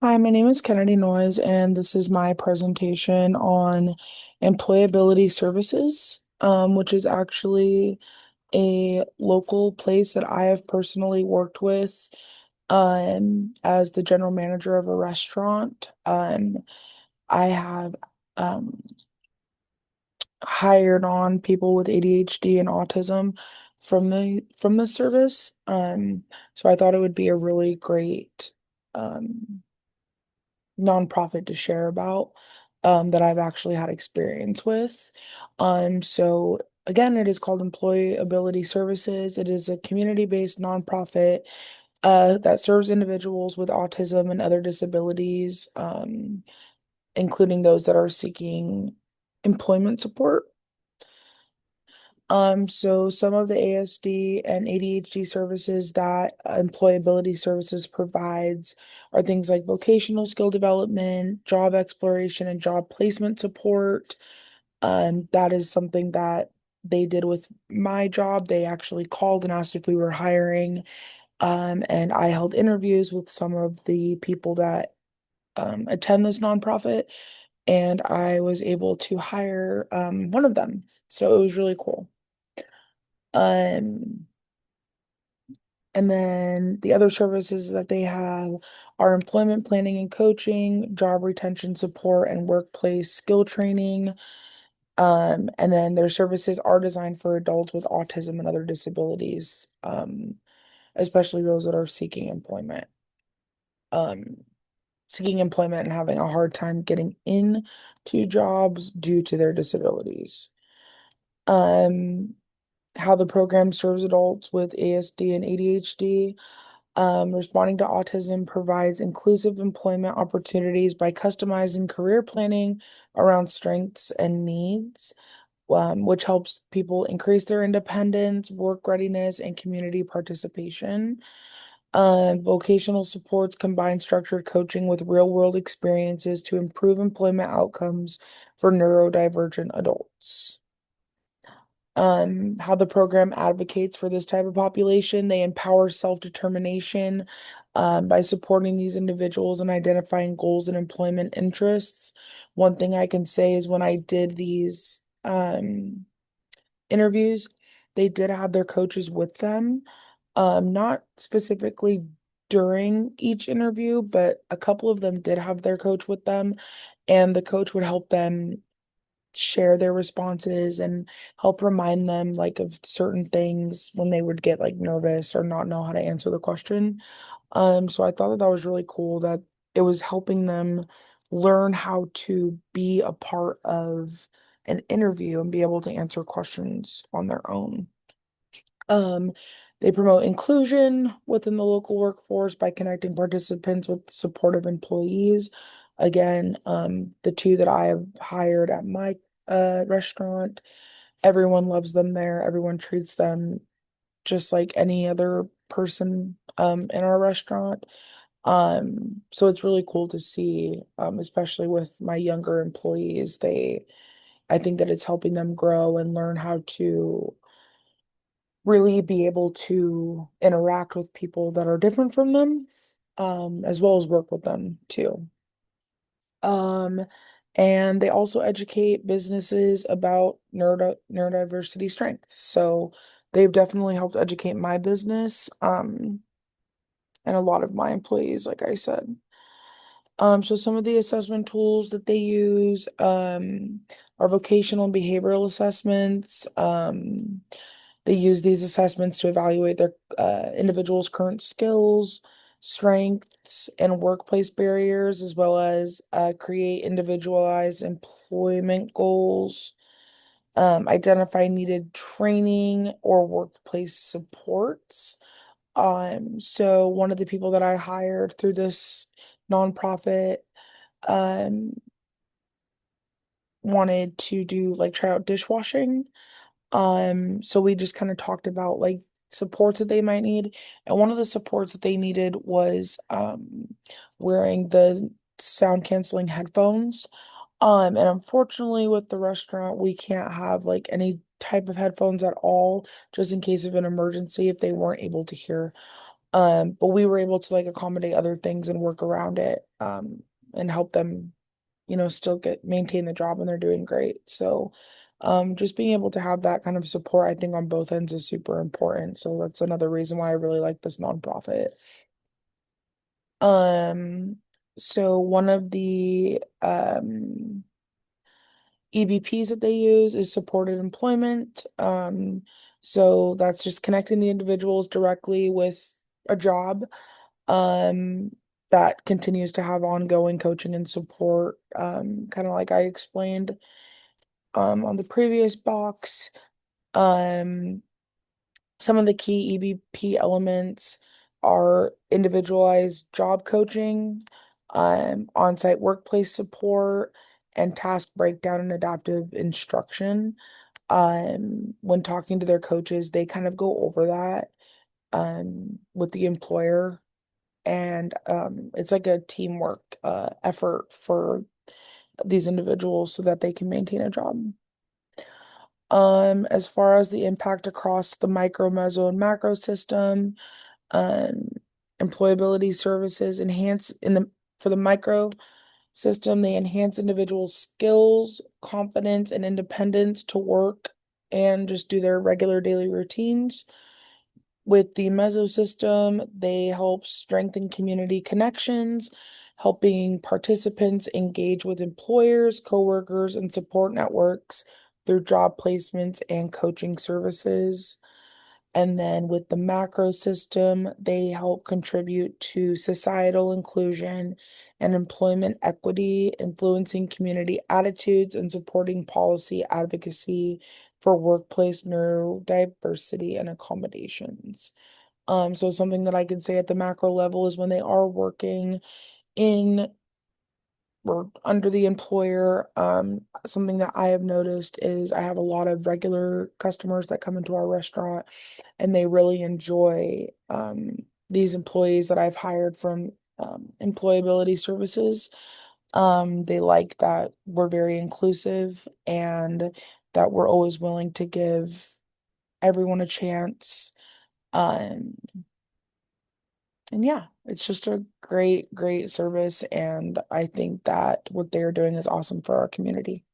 Hi, my name is Kennedy Noyes, and this is my presentation on employability services, which is actually a local place that I have personally worked with as the general manager of a restaurant. I have um, hired on people with ADHD and autism from the service. So I thought it would be a really great nonprofit to share about that I've actually had experience with. So again, it is called Employability Services. It is a community-based nonprofit that serves individuals with autism and other disabilities, including those that are seeking employment support. So some of the ASD and ADHD services that employability services provides are things like vocational skill development, job exploration, and job placement support. That is something that they did with my job. They actually called and asked if we were hiring. And I held interviews with some of the people that attend this nonprofit, and I was able to hire one of them. So it was really cool. Um, and then the other services that they have are employment planning and coaching, job retention support, and workplace skill training. And then their services are designed for adults with autism and other disabilities, especially those that are um, seeking employment and having a hard time getting into jobs due to their disabilities. Um, how the program serves adults with ASD and ADHD. Responding to autism provides inclusive employment opportunities by customizing career planning around strengths and needs, which helps people increase their independence, work readiness, and community participation. Vocational supports combine structured coaching with real-world experiences to improve employment outcomes for neurodivergent adults. How the program advocates for this type of population. They empower self-determination by supporting these individuals and identifying goals and employment interests. One thing I can say is when I did these interviews, they did have their coaches with them, not specifically during each interview, but a couple of them did have their coach with them, and the coach would help them share their responses and help remind them like of certain things when they would get like nervous or not know how to answer the question. So I thought that that was really cool that it was helping them learn how to be a part of an interview and be able to answer questions on their own. Um, they promote inclusion within the local workforce by connecting participants with supportive employees. Again, the two that I have hired at my restaurant, everyone loves them there. Everyone treats them just like any other person in our restaurant. So it's really cool to see, especially with my younger employees. I think that it's helping them grow and learn how to really be able to interact with people that are different from them, as well as work with them too. Um, and they also educate businesses about neurodiversity strengths. So they've definitely helped educate my business, and a lot of my employees, like I said. So some of the assessment tools that they use are vocational and behavioral assessments. They use these assessments to evaluate their individuals' current skills, strengths, and workplace barriers, as well as create individualized employment goals, identify needed training or workplace supports. So one of the people that I hired through this nonprofit um wanted to do like try out dishwashing. So we just kind of talked about like supports that they might need. And one of the supports that they needed was wearing the sound canceling headphones. And unfortunately with the restaurant, we can't have like any type of headphones at all, just in case of an emergency if they weren't able to hear But we were able to like accommodate other things and work around it, and help them, still maintain the job, and they're doing great. So, just being able to have that kind of support, I think on both ends is super important. So that's another reason why I really like this nonprofit. Um, so one of the EBPs that they use is supported employment. So that's just connecting the individuals directly with a job, um, that continues to have ongoing coaching and support, kind of like I explained, on the previous box. Um, some of the key EBP elements are individualized job coaching, on-site workplace support, and task breakdown and adaptive instruction. When talking to their coaches, they kind of go over that, with the employer, and it's like a teamwork effort for these individuals so that they can maintain a job. As far as the impact across the micro, meso, and macro system, um, employability services enhance in the for the micro system, they enhance individuals' skills, confidence, and independence to work and just do their regular daily routines. With the meso system, they help strengthen community connections, helping participants engage with employers, coworkers, and support networks through job placements and coaching services. And then with the macro system, they help contribute to societal inclusion and employment equity, influencing community attitudes and supporting policy advocacy for workplace neurodiversity and accommodations. So something that I can say at the macro level is when they are working in or under the employer, something that I have noticed is I have a lot of regular customers that come into our restaurant, and they really enjoy, these employees that I've hired from, employability services. They like that we're very inclusive and that we're always willing to give everyone a chance. Um, and yeah, it's just a great, great service. And I think that what they're doing is awesome for our community.